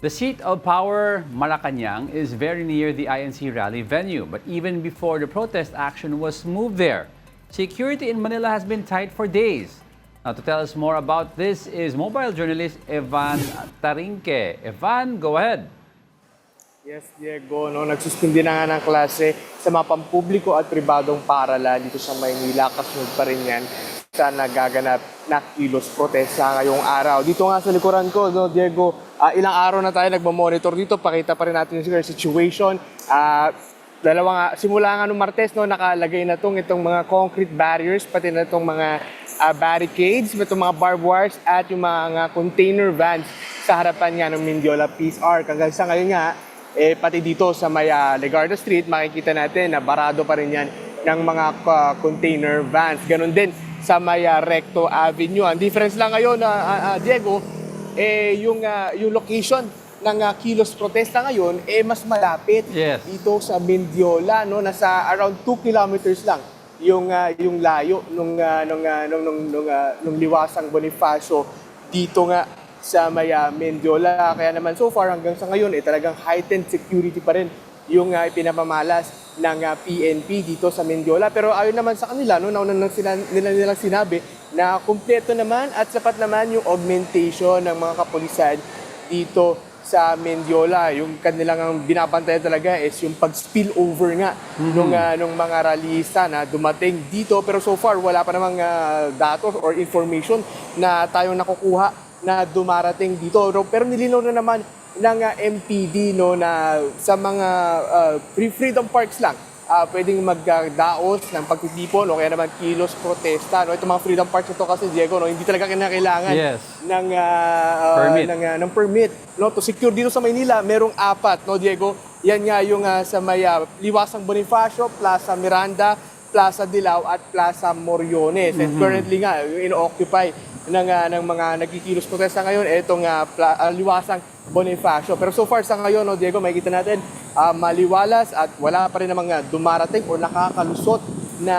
The seat of power, Malacanang, is very near the INC rally venue. But even before the protest action was moved there, security in Manila has been tight for days. Now, to tell us more about this is mobile journalist Evan Tarinque. Evan, go ahead. Yes, Diego, no, nagsuspindi na nga ng klase sa mga pampubliko at pribadong paaralan dito sa Maynila. Kasunod pa rin yan sa nagaganap na kilos protesta ngayong araw. Dito nga sa likuran ko, no, Diego, ilang araw na tayo nagmamonitor dito. Pakita pa rin natin yung situation. Simula nga nung Martes, no, nakalagay na itong mga concrete barriers, pati na itong mga barricades, itong mga barbed wires at yung mga container vans sa harapan nga ng Mendiola Peace Arc. Hanggang sa ngayon nga, pati dito sa may Legarda Street, makikita natin na barado pa rin yan ng mga container vans. Ganon din sa may Recto Avenue. Ang difference lang ngayon, Diego, yung location ng kilos protesta ngayon, mas malapit dito sa Mendiola. No? Nasa around 2 kilometers lang yung layo nung Liwasang Bonifacio dito nga sa may Mendiola. Kaya naman so far hanggang sa ngayon talagang heightened security pa rin yung pinapamalas ng PNP dito sa Mendiola. Pero ayon naman sa kanila, no, nauna nilang sinabi na kumpleto naman at sapat naman yung augmentation ng mga kapulisan dito sa Mendiola. Yung kanilang binabantayan talaga is yung pag-spill over nga nung mga rallyista na dumating dito. Pero so far wala pa namang datos or information na tayong nakukuha na dumarating dito. Pero nilinaw na naman ng MPD, no, na sa mga Freedom Parks lang pwedeng magdaos ng pagtitipon o kaya naman kilos protesta. No? Itong mga Freedom Parks ito kasi, Diego, no, hindi talaga kinakailangan ng permit. No? To secure dito sa Maynila, merong 4, no, Diego. Yan nga yung sa may Liwasang Bonifacio, Plaza Miranda, Plaza Dilao at Plaza Moriones. And currently nga, yung ino-occupy ng mga nagkikilos protesta ngayon, itong Liwasang Bonifacio. Pero so far sa ngayon, no, Diego, makikita natin maliwalas at wala pa rin namang dumarating o nakakalusot na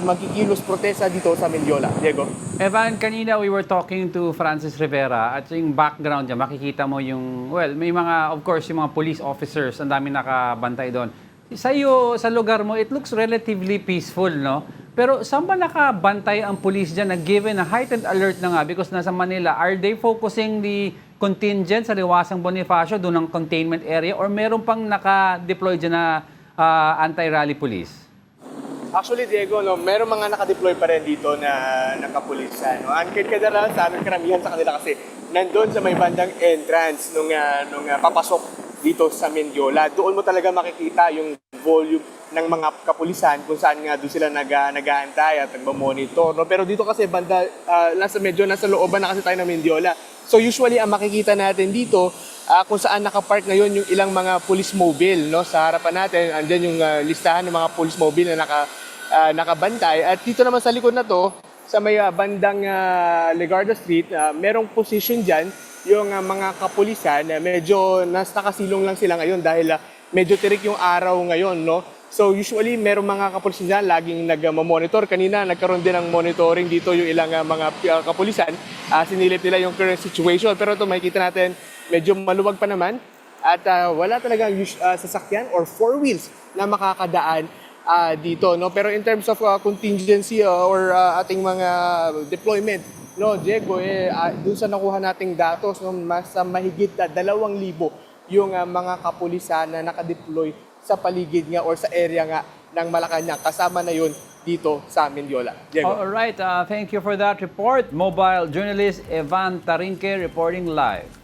magkikilos protesta dito sa Mendiola. Diego. Evan, kanina we were talking to Francis Rivera at yung background niya, makikita mo yung, well, may mga, of course, yung mga police officers, ang dami nakabantay doon. Sa iyo, sa lugar mo, it looks relatively peaceful, no? Pero saan ba nakabantay ang police dyan na given a heightened alert na nga because nasa Manila? Are they focusing the contingent sa Liwasang Bonifacio doon ng containment area or meron pang naka-deploy dyan na anti-rally police? Actually, Diego, no, meron mga naka-deploy pa rin dito na nakapulisan. No? Ang kadalasan sa amin, karamihan sa kanila kasi nandun sa may bandang entrance nung papasok dito sa Mendiola. Doon mo talaga makikita yung volume ng mga kapulisan kung saan nga doon sila nag-aantay at nagmamonitor. No? Pero dito kasi banda, nasa looban na kasi tayo ng Mendiola. So usually ang makikita natin dito kung saan nakapark ngayon yung ilang mga police mobile. No? Sa harapan natin, andyan yung listahan ng mga police mobile na nakabantay. At dito naman sa likod na to, sa may bandang Legarda Street, merong position dyan yung mga kapulisan na medyo nakasilong lang sila ngayon dahil medyo tirik yung araw ngayon, no? So usually merong mga kapulisan dyan laging nag-monitor. Kanina nagkaroon din ng monitoring dito yung ilang mga kapulisan. Sinilip nila yung current situation. Pero ito makikita natin medyo maluwag pa naman at wala talagang sasakyan or 4 wheels na makakadaan dito, no? Pero in terms of contingency or ating mga deployment, no, Diego, dun sa nakuha nating datos, no, mas mahigit 2,000 yung mga kapulisan na nakadeploy sa paligid nga or sa area nga ng Malacanang. Kasama na yun dito sa Mendiola. Diego. All right, thank you for that report. Mobile journalist Evan Tarinque reporting live.